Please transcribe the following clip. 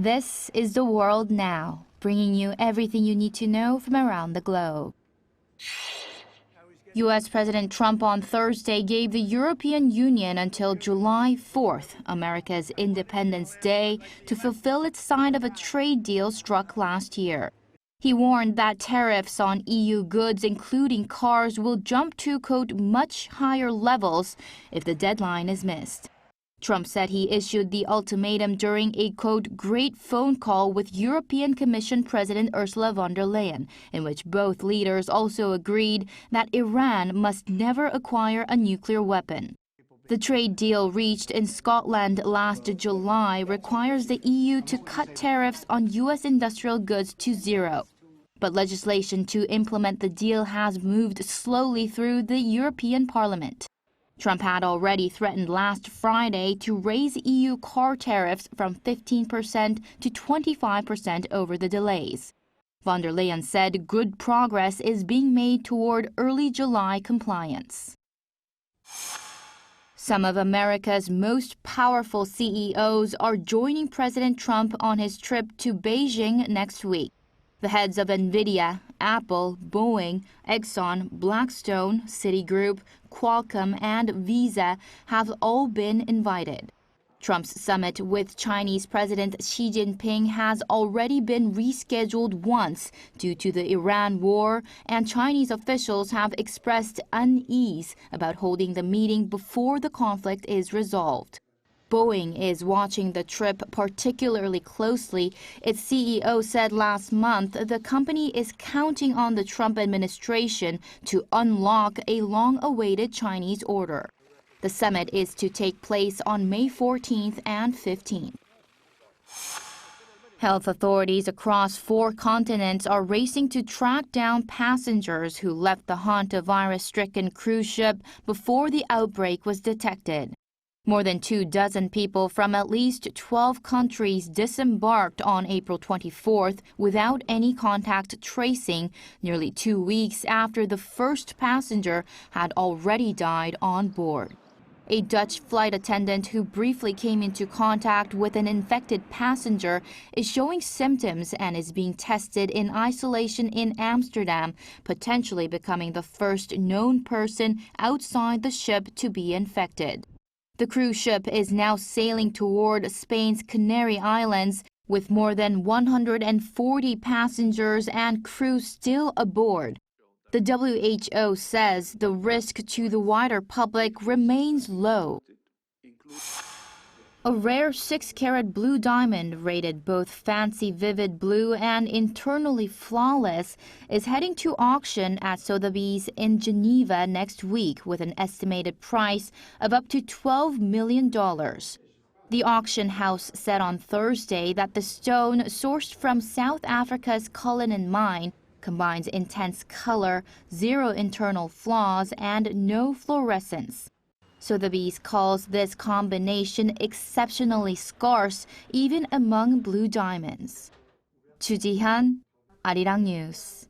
This is the world now, bringing you everything you need to know from around the globe. U.S. President Trump on Thursday gave the European Union until July 4th, America's Independence Day, to fulfill its side of a trade deal struck last year. He warned that tariffs on EU goods, including cars, will jump to, quote, much higher levels if the deadline is missed. Trump said he issued the ultimatum during a, quote, great phone call with European Commission President Ursula von der Leyen, in which both leaders also agreed that Iran must never acquire a nuclear weapon. The trade deal reached in Scotland last July requires the EU to cut tariffs on U.S. industrial goods to zero. But legislation to implement the deal has moved slowly through the European Parliament. Trump had already threatened last Friday to raise EU car tariffs from 15% to 25% over the delays. Von der Leyen said good progress is being made toward early July compliance. Some of America's most powerful CEOs are joining President Trump on his trip to Beijing next week. The heads of Nvidia, Apple, Boeing, Exxon, Blackstone, Citigroup, Qualcomm, and Visa have all been invited. Trump's summit with Chinese President Xi Jinping has already been rescheduled once due to the Iran war, and Chinese officials have expressed unease about holding the meeting before the conflict is resolved. Boeing is watching the trip particularly closely. Its CEO said last month the company is counting on the Trump administration to unlock a long-awaited Chinese order. The summit is to take place on May 14th and 15th. Health authorities across 4 continents are racing to track down passengers who left the Hantavirus-stricken cruise ship before the outbreak was detected. More than 24 people from at least 12 countries disembarked on April 24th without any contact tracing, nearly 2 weeks after the first passenger had already died on board. A Dutch flight attendant who briefly came into contact with an infected passenger is showing symptoms and is being tested in isolation in Amsterdam, potentially becoming the first known person outside the ship to be infected. The cruise ship is now sailing toward Spain's Canary Islands with more than 140 passengers and crew still aboard. The WHO says the risk to the wider public remains low. A rare 6-carat blue diamond, rated both fancy vivid blue and internally flawless, is heading to auction at Sotheby's in Geneva next week with an estimated price of up to $12 million. The auction house said on Thursday that the stone, sourced from South Africa's Cullinan mine, combines intense color, 0 internal flaws, and no fluorescence. Sotheby's calls this combination exceptionally scarce, even among blue diamonds. Chu Ji-han, ArirangNews.